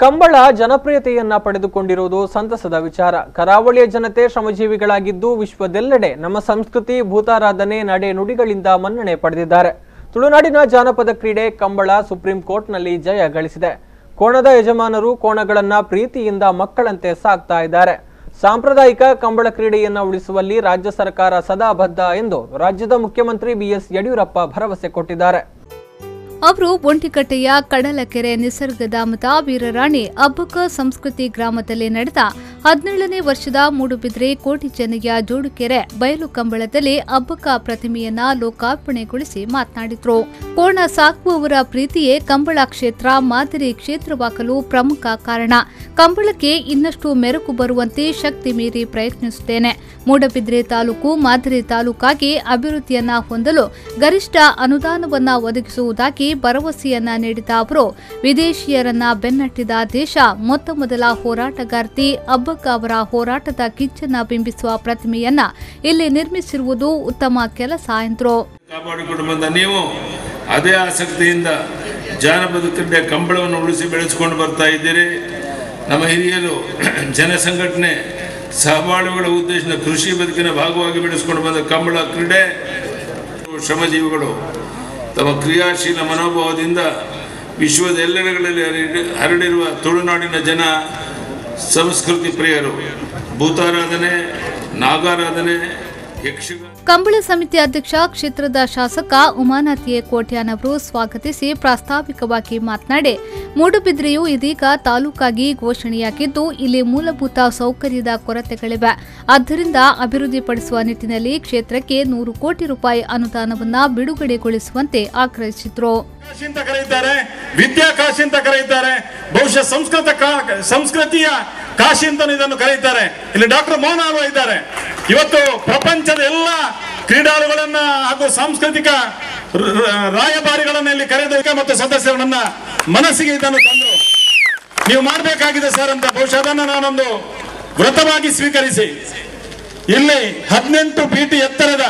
ಕಂಬಳ ಜನಪ್ರಿಯತೆಯನ್ನ ಪಡೆದುಕೊಂಡಿರುವುದು ಸಂತಸದ ವಿಚಾರ. ಕರಾವಳಿಯ ಜನತೆ ಶ್ರಮಜೀವಿಗಳಾಗಿದ್ದು ವಿಶ್ವದೆಲ್ಲೆಡೆ ನಮ್ಮ ಸಂಸ್ಕೃತಿ ಭೂತಾರಾಧನೆ ನಡೆ ನುಡಿಗಳಿಂದ ಮನ್ನಣೆ ಪಡೆದಿದ್ದಾರೆ. ತುಳುನಾಡಿನ ಜಾನಪದ ಕ್ರೀಡೆ ಕಂಬಳ ಸುಪ್ರೀಂ ಕೋರ್ಟ್ನಲ್ಲಿ ಜಯ ಗಳಿಸಿದೆ. ಕೋಣದ ಯಜಮಾನರು ಕೋಣಗಳನ್ನ ಪ್ರೀತಿಯಿಂದ ಮಕ್ಕಳಂತೆ ಸಾಕ್ತಾ ಇದ್ದಾರೆ. ಸಾಂಪ್ರದಾಯಿಕ ಕಂಬಳ ಕ್ರೀಡೆಯನ್ನ ಉಳಿಸುವಲ್ಲಿ ರಾಜ್ಯ ಸರ್ಕಾರ ಸದಾ ಬದ್ಧ ಎಂದು ರಾಜ್ಯದ ಮುಖ್ಯಮಂತ್ರಿ ಬಿಎಸ್ ಯಡಿಯೂರಪ್ಪ ಭರವಸೆ ಕೊಟ್ಟಿದ್ದಾರೆ. ಅವರು ಒಂಟಿಕಟ್ಟೆಯ ಕಡಲಕೆರೆ ನಿಸರ್ಗಧಾಮದ ವೀರರಾಣಿ ಅಬ್ಬಕ್ಕ ಸಂಸ್ಕೃತಿ ಗ್ರಾಮದಲ್ಲಿ ನಡೆದ 17ನೇ ವರ್ಷದ ಮೂಡುಬಿದ್ರೆ ಕೋಟಿ ಚೆನ್ನಯ್ಯ ಜೋಡುಕೆರೆ ಬಯಲು ಕಂಬಳದಲ್ಲಿ ಅಬ್ಬಕ್ಕ ಪ್ರತಿಮೆಯನ್ನ ಲೋಕಾರ್ಪಣೆಗೊಳಿಸಿ ಮಾತನಾಡಿದರು. ಕೋಣ ಸಾಕುವವರ ಪ್ರೀತಿಯೇ ಕಂಬಳ ಕ್ಷೇತ್ರ ಮಾದರಿ ಕ್ಷೇತ್ರವಾಗಲು ಪ್ರಮುಖ ಕಾರಣ. ಕಂಬಳಕ್ಕೆ ಇನ್ನಷ್ಟು ಮೆರುಗು ಬರುವಂತೆ ಶಕ್ತಿ ಮೀರಿ ಪ್ರಯತ್ನಿಸುತ್ತೇನೆ. ಮೂಡಬಿದ್ರೆ ತಾಲೂಕು ಮಾದರಿ ತಾಲೂಕಾಗಿ ಅಭಿವೃದ್ಧಿಯನ್ನ ಹೊಂದಲು ಗರಿಷ್ಠ ಅನುದಾನವನ್ನ ಒದಗಿಸುವುದಾಗಿ ಭರವಸೆಯನ್ನ ನೀಡಿದ ಅವರು, ವಿದೇಶಿಯರನ್ನ ಬೆನ್ನಟ್ಟಿದ ದೇಶ ಮೊದಲ ಹೋರಾಟಗಾರ್ತಿ ಅಬ್ಬಕ್ಕ ಅವರ ಹೋರಾಟದ ಕಿಚ್ಚನ್ನ ಬಿಂಬಿಸುವ ಪ್ರತಿಮೆಯನ್ನ ಇಲ್ಲಿ ನಿರ್ಮಿಸಿರುವುದು ಉತ್ತಮ ಕೆಲಸ ಎಂದರು. ಕಾಪಾಡಿಕೊಂಡು ಬಂದ ನೀವು ಅದೇ ಆಸಕ್ತಿಯಿಂದ ಜಾನಪದ ಕ್ರೀಡೆ ಕಂಬಳವನ್ನು ಉಳಿಸಿ ಬೆಳೆಸಿಕೊಂಡು ಬರ್ತಾ ಇದ್ದೀರಿ. ನಮ್ಮ ಹಿರಿಯರು ಜನಸಂಘಟನೆ ಸಹಬಾಳ್ವೆಗಳ ಉದ್ದೇಶದ ಕೃಷಿ ಬದುಕಿನ ಭಾಗವಾಗಿ ಬೆಳೆಸಿಕೊಂಡು ಬಂದ ಕಂಬಳ ಕ್ರೀಡೆ ಶ್ರಮಜೀವಿಗಳು ತಮ್ಮ ಕ್ರಿಯಾಶೀಲ ಮನೋಭಾವದಿಂದ ವಿಶ್ವದ ಎಲ್ಲೆಡೆಗಳಲ್ಲಿ ಹರಡಿರುವ ತುಳುನಾಡಿನ ಜನ ಸಂಸ್ಕೃತಿ ಪ್ರಿಯರು. ಭೂತಾರಾಧನೆ, ನಾಗಾರಾಧನೆ, ಯಕ್ಷಗಾನ. ಕಂಬಳ ಸಮಿತಿ ಅಧ್ಯಕ್ಷ ಕ್ಷೇತ್ರದ ಶಾಸಕ ಉಮಾನಾಥಿ ಕೋಟ್ಯಾನವರು ಸ್ವಾಗತಿಸಿ ಪ್ರಾಸ್ತಾವಿಕವಾಗಿ ಮಾತನಾಡಿ, ಮೂಡುಬಿದ್ರೆಯು ಇದೀಗ ತಾಲೂಕಾಗಿ ಘೋಷಣೆಯಾಗಿದ್ದು ಇಲ್ಲಿ ಮೂಲಭೂತ ಸೌಕರ್ಯದ ಕೊರತೆಗಳಿವೆ. ಆದ್ದರಿಂದ ಅಭಿವೃದ್ಧಿಪಡಿಸುವ ನಿಟ್ಟಿನಲ್ಲಿ ಕ್ಷೇತ್ರಕ್ಕೆ 100 ಕೋಟಿ ರೂಪಾಯಿ ಅನುದಾನವನ್ನ ಬಿಡುಗಡೆಗೊಳಿಸುವಂತೆ ಆಗ್ರಹಿಸಿದರು. ವಿದ್ಯಾಕಾಶಿ ಅಂತ ಕರೆಯುತ್ತಾರೆ, ಬಹುಶಃ ಸಂಸ್ಕೃತಿಯ ಕಾಶಿ ಅಂತ ಇದನ್ನು ಕರೆಯುತ್ತಾರೆ. ಇಲ್ಲಿ ಡಾಕ್ಟರ್ ಮೋಹನ್ ಅವರು ಇದ್ದಾರೆ. ಇವತ್ತು ಪ್ರಪಂಚದ ಎಲ್ಲ ಕ್ರೀಡಾಳುಗಳನ್ನ ಹಾಗೂ ಸಾಂಸ್ಕೃತಿಕ ರಾಯಭಾರಿಗಳನ್ನ ಇಲ್ಲಿ ಕರೆದು ಮತ್ತು ಸದಸ್ಯರನ್ನ ಮನಸ್ಸಿಗೆ ಇದನ್ನು ತಂದು ನೀವು ಮಾಡಬೇಕಾಗಿದೆ ಸರ್ ಅಂತ ಬಹುಶಃ ಅದನ್ನು ನಾನೊಂದು ವ್ರತವಾಗಿ ಸ್ವೀಕರಿಸಿ ಇಲ್ಲಿ 18 ಫೀಟ್ ಎತ್ತರದ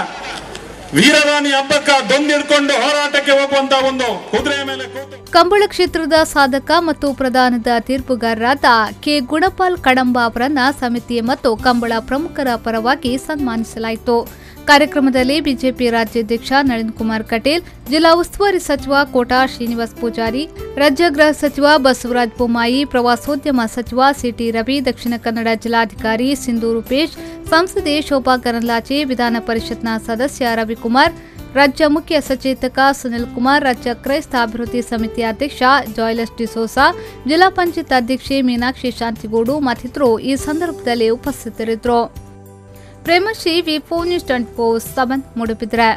ವೀರರಾಣಿ ಅಬ್ಬಕ್ಕ ದೊಂದಿಡ್ಕೊಂಡು ಹೋರಾಟಕ್ಕೆ ಹೋಗುವಂತಹ ಒಂದು ಕುದುರೆಯ ಮೇಲೆ ಕೂತು ಕಂಬಳ ಕ್ಷೇತ್ರದ ಸಾಧಕ ಮತ್ತು ಪ್ರಧಾನದ ತೀರ್ಪುಗಾರರಾದ ಕೆ ಗುಣಪಾಲ್ ಕಡಂಬ ಅವರನ್ನ ಸಮಿತಿ ಮತ್ತು ಕಂಬಳ ಪ್ರಮುಖರ ಪರವಾಗಿ ಸನ್ಮಾನಿಸಲಾಯಿತು. ಕಾರ್ಯಕ್ರಮದಲ್ಲಿ ಬಿಜೆಪಿ ರಾಜ್ಯಾಧ್ಯಕ್ಷ ನಳಿನ್ ಕುಮಾರ್ ಕಟೇಲ್, ಜಿಲ್ಲಾ ಉಸ್ತುವಾರಿ ಸಚಿವ ಕೋಟಾ ಶ್ರೀನಿವಾಸ್ ಪೂಜಾರಿ, ರಾಜ್ಯ ಗೃಹ ಸಚಿವ ಬಸವರಾಜ ಬೊಮ್ಮಾಯಿ, ಪ್ರವಾಸೋದ್ಯಮ ಸಚಿವ ಸಿಟಿ ರವಿ, ದಕ್ಷಿಣ ಕನ್ನಡ ಜಿಲ್ಲಾಧಿಕಾರಿ ಸಿಂಧು ರೂಪೇಶ್, ಸಂಸದೆ ಶೋಭಾ ಕರಂದ್ಲಾಜೆ, ವಿಧಾನ ಪರಿಷತ್ನ ಸದಸ್ಯ ರವಿಕುಮಾರ್, ರಾಜ್ಯ ಮುಖ್ಯ ಸಚೇತಕ ಸುನಿಲ್ ಕುಮಾರ್, ರಾಜ್ಯ ಕ್ರೈಸ್ತ ಅಭಿವೃದ್ಧಿ ಸಮಿತಿ ಅಧ್ಯಕ್ಷ ಜಾಯ್ಲಸ್ ಡಿಸೋಸಾ, ಜಿಲ್ಲಾ ಪಂಚಾಯತ್ ಅಧ್ಯಕ್ಷೆ ಮೀನಾಕ್ಷಿ ಶಾಂತಿಗೌಡು ಮತ್ತಿತರರು ಈ ಸಂದರ್ಭದಲ್ಲಿ ಉಪಸ್ಥಿತರಿದ್ದರು. ಪ್ರೇಮಶ್ರೀ ವಿ4 ನ್ಯೂಸ್ 24/7 ಮೂಡುಬಿದ್ರೆ.